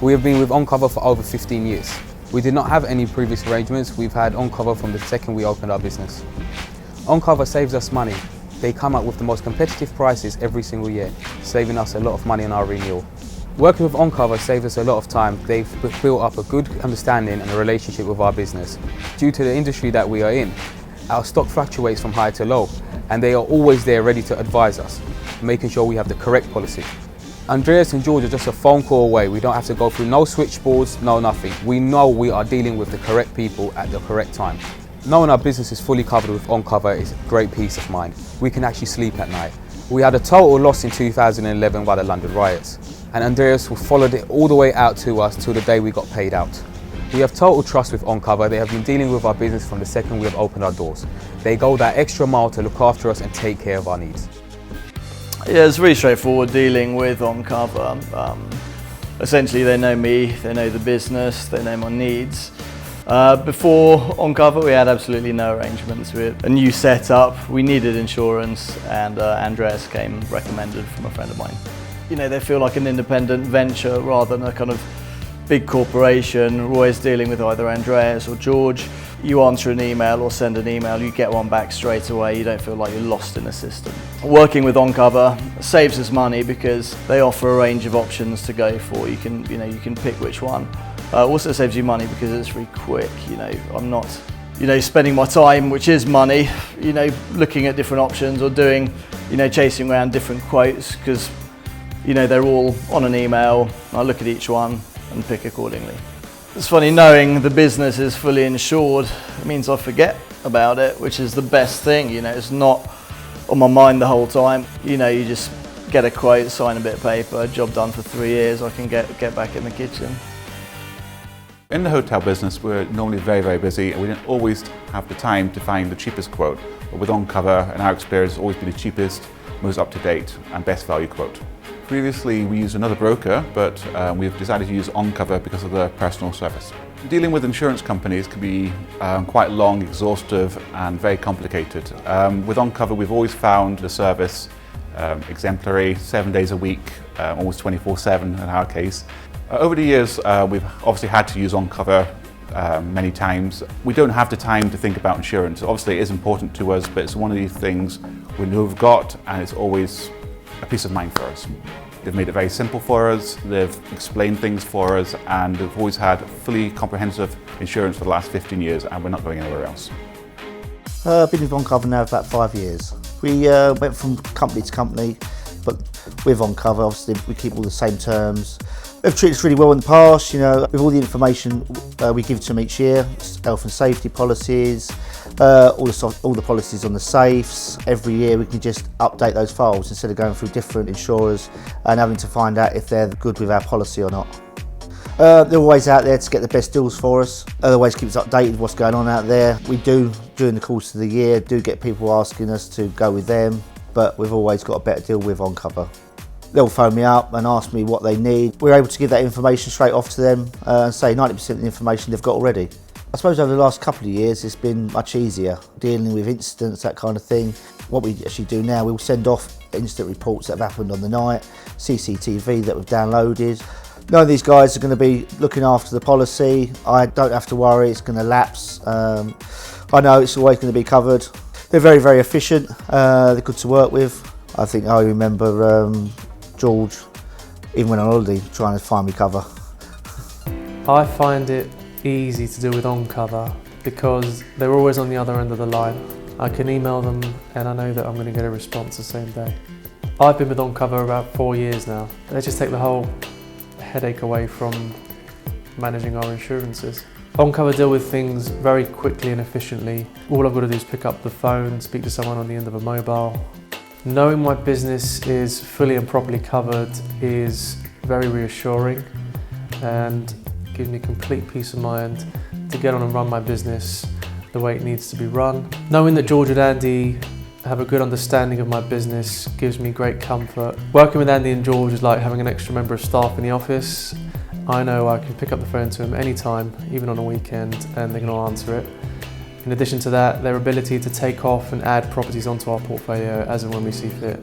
We have been with Oncover for over 15 years. We did not have any previous arrangements. We've had Oncover from the second we opened our business. Oncover saves us money. They come up with the most competitive prices every single year, saving us a lot of money on our renewal. Working with Oncover saves us a lot of time. They've built up a good understanding and a relationship with our business. Due to the industry that we are in, our stock fluctuates from high to low, and they are always there ready to advise us, making sure we have the correct policy. Andreas and George are just a phone call away. We don't have to go through no switchboards, no nothing. We know we are dealing with the correct people at the correct time. Knowing our business is fully covered with Oncover is a great peace of mind. We can actually sleep at night. We had a total loss in 2011 by the London riots, and Andreas followed it all the way out to us till the day we got paid out. We have total trust with Oncover. They have been dealing with our business from the second we have opened our doors. They go that extra mile to look after us and take care of our needs. Yeah, it's really straightforward dealing with Oncover. Essentially, they know me, they know the business, they know my needs. Before Oncover, we had absolutely no arrangements. We had a new setup, we needed insurance, and Andreas came recommended from a friend of mine. You know, they feel like an independent venture rather than a kind of big corporation. We're always dealing with either Andreas or George. You answer an email or send an email, you get one back straight away. You don't feel like you're lost in the system. Working with Oncover saves us money because they offer a range of options to go for. You can pick which one. Also saves you money because it's really quick. I'm not, spending my time, which is money, looking at different options or doing, chasing around different quotes because, they're all on an email. I look at each one and pick accordingly. It's funny, knowing the business is fully insured, it means I forget about it, which is the best thing. It's not on my mind the whole time. You just get a quote, sign a bit of paper, job done for 3 years, I can get back in the kitchen. In the hotel business, we're normally very, very busy and we don't always have the time to find the cheapest quote. But with Oncover, in our experience, it's always been the cheapest, most up-to-date and best value quote. Previously, we used another broker, but we've decided to use Oncover because of the personal service. Dealing with insurance companies can be quite long, exhaustive and very complicated. With Oncover, we've always found the service exemplary, 7 days a week, almost 24/7 in our case. Over the years, we've obviously had to use Oncover many times. We don't have the time to think about insurance. Obviously, it is important to us, but it's one of these things we know we've got, and it's always a peace of mind for us. They've made it very simple for us, they've explained things for us, and we've always had fully comprehensive insurance for the last 15 years, and we're not going anywhere else. I've been with Oncover now for about 5 years. We went from company to company, but with Oncover, obviously, we keep all the same terms. They've treated us really well in the past, with all the information we give to them each year, health and safety policies, all the policies on the safes. Every year we can just update those files instead of going through different insurers and having to find out if they're good with our policy or not. They're always out there to get the best deals for us. Always keep us updated with what's going on out there. We do, during the course of the year, get people asking us to go with them, but we've always got a better deal with Oncover. They'll phone me up and ask me what they need. We're able to give that information straight off to them and say 90% of the information they've got already. I suppose over the last couple of years it's been much easier dealing with incidents, that kind of thing. What we actually do now, we'll send off incident reports that have happened on the night, CCTV that we've downloaded. None of these guys are going to be looking after the policy. I don't have to worry it's going to lapse. I know it's always going to be covered. They're very, very efficient. They're good to work with. I think I remember George, even when on holiday, trying to find me cover. I find it easy to deal with Oncover because they're always on the other end of the line. I can email them and I know that I'm going to get a response the same day. I've been with Oncover about 4 years now. They just take the whole headache away from managing our insurances. Oncover deal with things very quickly and efficiently. All I've got to do is pick up the phone, speak to someone on the end of a mobile. Knowing my business is fully and properly covered is very reassuring and gives me complete peace of mind to get on and run my business the way it needs to be run. Knowing that George and Andy have a good understanding of my business gives me great comfort. Working with Andy and George is like having an extra member of staff in the office. I know I can pick up the phone to them anytime, even on a weekend, and they can all answer it. In addition to that, their ability to take off and add properties onto our portfolio as and when we see fit.